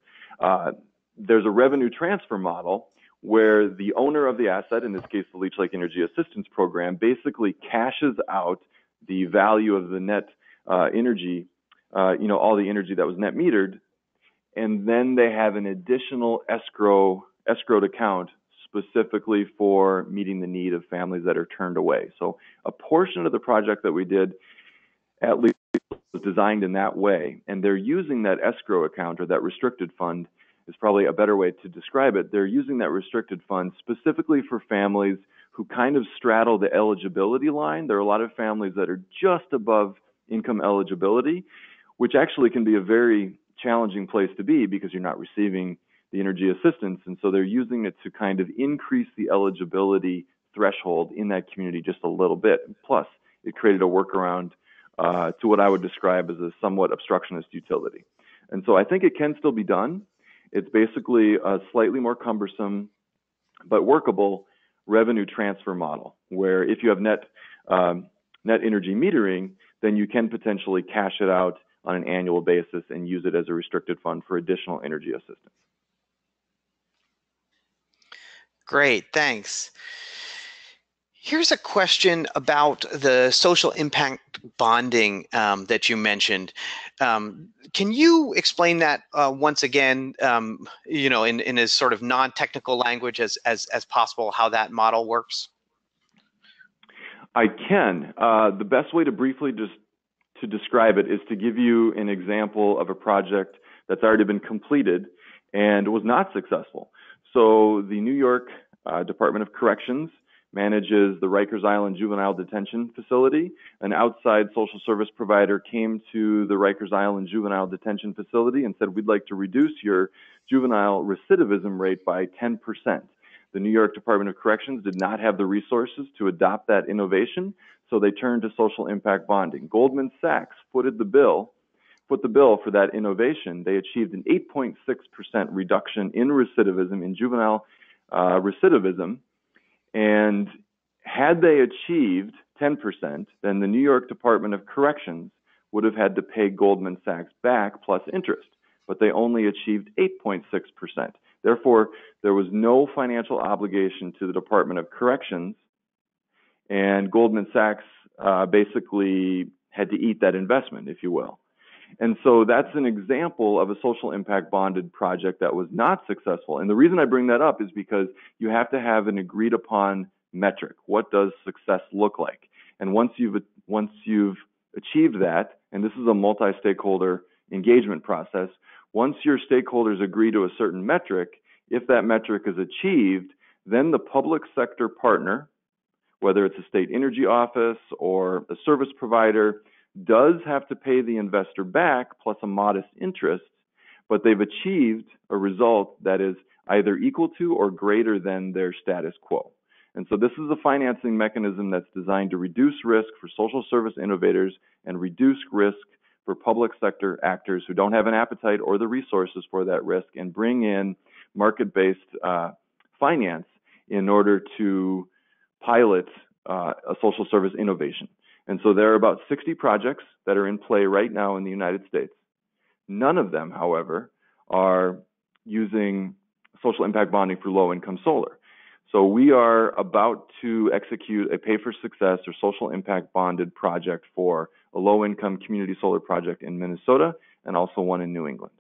There's a revenue transfer model where the owner of the asset, in this case the Leech Lake Energy Assistance Program, basically cashes out the value of the net energy, all the energy that was net metered, and then they have an additional escrowed account specifically for meeting the need of families that are turned away. So a portion of the project that we did at least was designed in that way, and they're using that escrow account, or that restricted fund is probably a better way to describe it. They're using that restricted fund specifically for families who kind of straddle the eligibility line. There are a lot of families that are just above income eligibility, which actually can be a very challenging place to be because you're not receiving the energy assistance, and so they're using it to kind of increase the eligibility threshold in that community just a little bit. Plus, it created a workaround to what I would describe as a somewhat obstructionist utility. And so I think it can still be done. It's basically a slightly more cumbersome but workable revenue transfer model, where if you have net energy metering, then you can potentially cash it out on an annual basis and use it as a restricted fund for additional energy assistance. Great, thanks. Here's a question about the social impact bonding that you mentioned. Can you explain that once again, in as sort of non-technical language as possible, how that model works? I can. The best way to briefly just to describe it is to give you an example of a project that's already been completed and was not successful. So the New York Department of Corrections manages the Rikers Island Juvenile Detention Facility. An outside social service provider came to the Rikers Island Juvenile Detention Facility and said, we'd like to reduce your juvenile recidivism rate by 10%. The New York Department of Corrections did not have the resources to adopt that innovation, so they turned to social impact bonding. Goldman Sachs footed the bill for that innovation. They achieved an 8.6% reduction in recidivism, in juvenile recidivism. And had they achieved 10%, then the New York Department of Corrections would have had to pay Goldman Sachs back plus interest, but they only achieved 8.6%. Therefore, there was no financial obligation to the Department of Corrections, and Goldman Sachs basically had to eat that investment, if you will. And so that's an example of a social impact bonded project that was not successful. And the reason I bring that up is because you have to have an agreed upon metric. What does success look like? And once you've achieved that, and this is a multi-stakeholder engagement process, Once your stakeholders agree to a certain metric, if that metric is achieved, then the public sector partner, whether it's a state energy office or a service provider, does have to pay the investor back plus a modest interest, but they've achieved a result that is either equal to or greater than their status quo. And so this is a financing mechanism that's designed to reduce risk for social service innovators and reduce risk for public sector actors who don't have an appetite or the resources for that risk, and bring in market-based finance in order to pilot a social service innovation. And so there are about 60 projects that are in play right now in the United States. None of them, however, are using social impact bonding for low-income solar. So we are about to execute a pay-for-success or social impact bonded project for a low-income community solar project in Minnesota and also one in New England.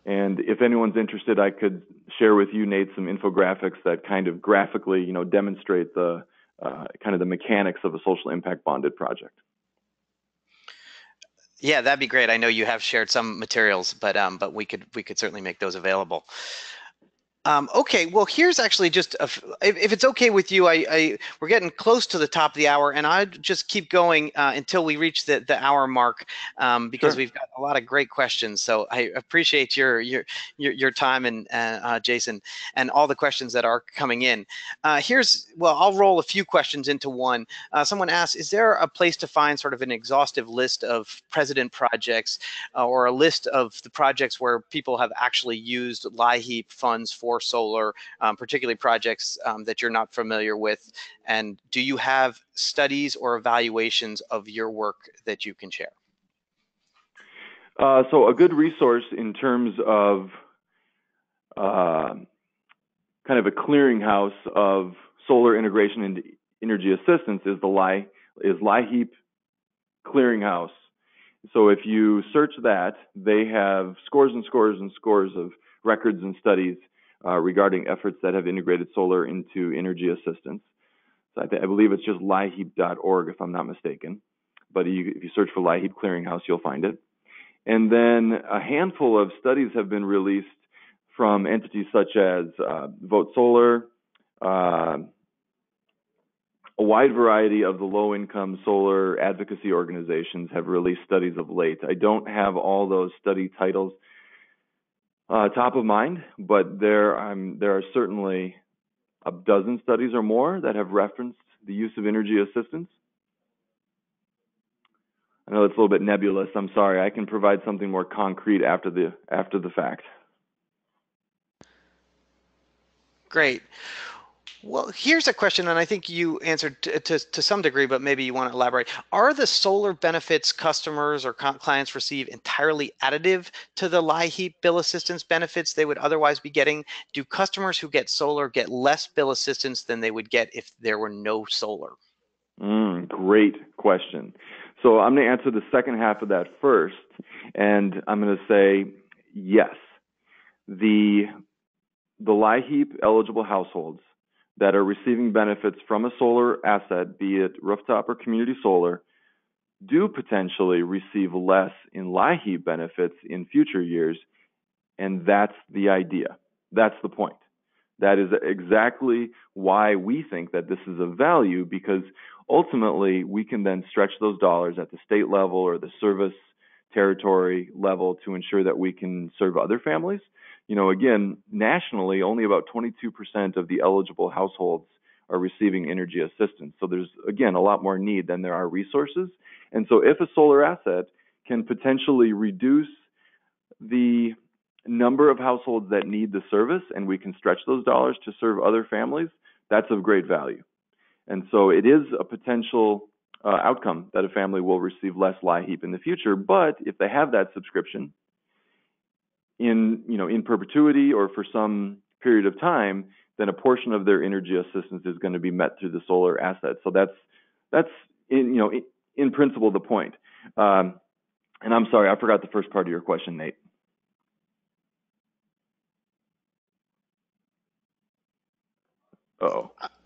And if anyone's interested, I could share with you, Nate, some infographics that kind of graphically, demonstrate the kind of the mechanics of a social impact bonded project. Yeah, that'd be great. I know you have shared some materials, but we could certainly make those available. Okay, well, here's actually just if it's okay with you, we're getting close to the top of the hour, and I'd just keep going until we reach the hour mark, because Sure. we've got a lot of great questions. So I appreciate your time and Jason, and all the questions that are coming in. Well, I'll roll a few questions into one. Someone asked, is there a place to find sort of an exhaustive list of Precedent projects, or a list of the projects where people have actually used LIHEAP funds for solar, particularly projects that you're not familiar with? And do you have studies or evaluations of your work that you can share? So a good resource in terms of kind of a clearinghouse of solar integration and energy assistance is LIHEAP Clearinghouse. So if you search that, they have scores and scores and scores of records and studies regarding efforts that have integrated solar into energy assistance. So I believe it's just LIHEAP.org, if I'm not mistaken. But if you search for LIHEAP Clearinghouse, you'll find it. And then a handful of studies have been released from entities such as Vote Solar, a wide variety of the low-income solar advocacy organizations have released studies of late. I don't have all those study titles top of mind, but there are certainly a dozen studies or more that have referenced the use of energy assistance. I know it's a little bit nebulous. I'm sorry. I can provide something more concrete after the fact. Great. Well, here's a question, and I think you answered to some degree, but maybe you want to elaborate. Are the solar benefits customers or clients receive entirely additive to the LIHEAP bill assistance benefits they would otherwise be getting? Do customers who get solar get less bill assistance than they would get if there were no solar? Great question. So I'm going to answer the second half of that first, and I'm going to say yes. The LIHEAP eligible households that are receiving benefits from a solar asset, be it rooftop or community solar, do potentially receive less in LIHEAP benefits in future years, and that's the idea. That's the point. That is exactly why we think that this is of value, because ultimately we can then stretch those dollars at the state level or the service territory level to ensure that we can serve other families. Again, nationally, only about 22% of the eligible households are receiving energy assistance. So there's, again, a lot more need than there are resources. And so if a solar asset can potentially reduce the number of households that need the service, and we can stretch those dollars to serve other families, that's of great value. And so it is a potential outcome that a family will receive less LIHEAP in the future. But if they have that subscription in perpetuity or for some period of time, then a portion of their energy assistance is going to be met through the solar asset. So that's in principle the point. And I'm sorry, I forgot the first part of your question, Nate.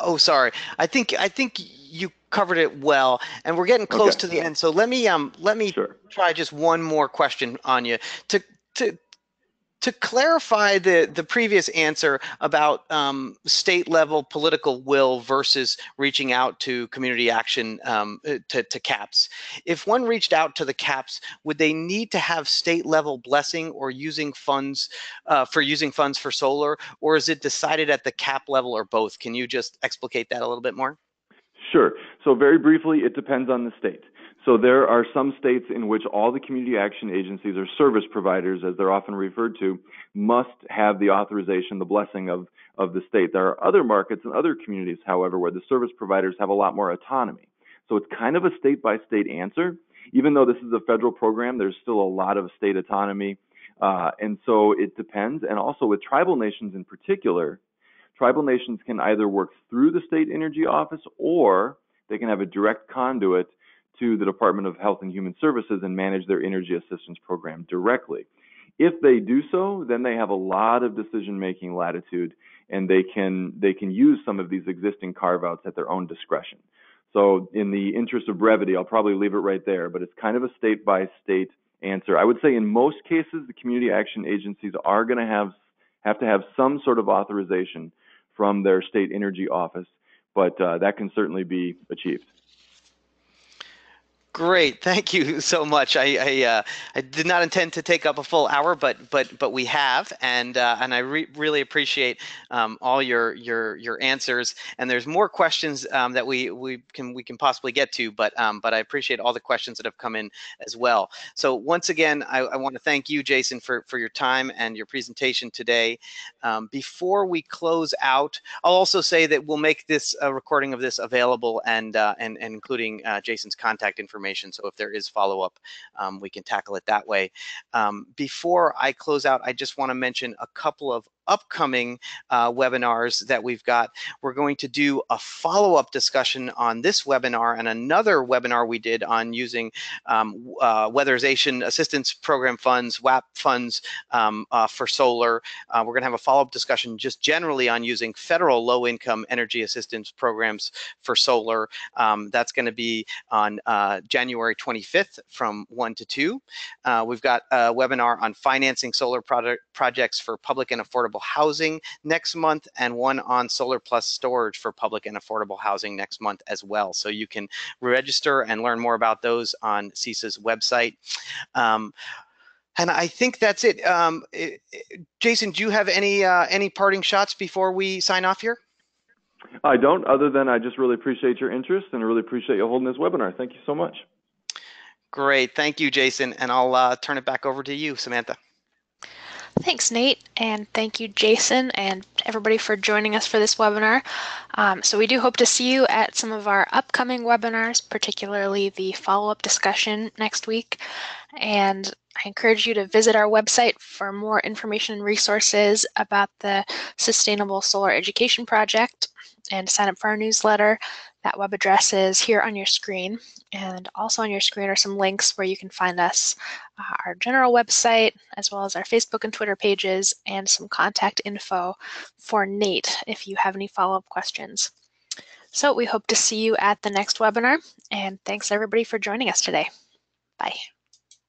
Oh, sorry. I think you covered it well, and we're getting close Okay. to the end. So let me Sure. try just one more question on you to to to clarify the previous answer about state level political will versus reaching out to community action to CAPS. If one reached out to the CAPS, would they need to have state level blessing or using funds for solar, or is it decided at the CAP level or both? Can you just explicate that a little bit more? Sure. So very briefly, it depends on the state. So there are some states in which all the community action agencies or service providers, as they're often referred to, must have the authorization, the blessing of the state. There are other markets and other communities, however, where the service providers have a lot more autonomy. So it's kind of a state-by-state answer. Even though this is a federal program, there's still a lot of state autonomy. And so it depends. And also with tribal nations in particular, tribal nations can either work through the state energy office or they can have a direct conduit to the Department of Health and Human Services and manage their energy assistance program directly. If they do so, then they have a lot of decision-making latitude, and they can use some of these existing carve-outs at their own discretion. So in the interest of brevity, I'll probably leave it right there, but it's kind of a state-by-state answer. I would say in most cases, the community action agencies are going to have to have some sort of authorization from their state energy office, but that can certainly be achieved. Great, thank you so much. I did not intend to take up a full hour, but we have, and I really appreciate all your answers. And there's more questions that we can possibly get to, but I appreciate all the questions that have come in as well. So once again, I want to thank you, Jason, for your time and your presentation today. Before we close out, I'll also say that we'll make this recording of this available and including Jason's contact information. So if there is follow-up, we can tackle it that way. Before I close out, I just want to mention a couple of upcoming webinars that we've got. We're going to do a follow-up discussion on this webinar and another webinar we did on using weatherization assistance program funds, WAP funds for solar. We're going to have a follow-up discussion just generally on using federal low-income energy assistance programs for solar. That's going to be on January 25th from 1 to 2. We've got a webinar on financing solar projects for public and affordable housing next month, and one on solar plus storage for public and affordable housing next month as well. So you can register and learn more about those on CESA's website. And I think that's it. Jason, do you have any parting shots before we sign off here? I don't, other than I just really appreciate your interest and I really appreciate you holding this webinar. Thank you so much. Great, thank you, Jason. And I'll turn it back over to you, Samantha. Thanks, Nate, and thank you, Jason, and everybody for joining us for this webinar. So we do hope to see you at some of our upcoming webinars, particularly the follow-up discussion next week. And I encourage you to visit our website for more information and resources about the Sustainable Solar Education Project and sign up for our newsletter. That web address is here on your screen. And also on your screen are some links where you can find us, our general website, as well as our Facebook and Twitter pages, and some contact info for Nate if you have any follow-up questions. So we hope to see you at the next webinar, and thanks everybody for joining us today. Bye.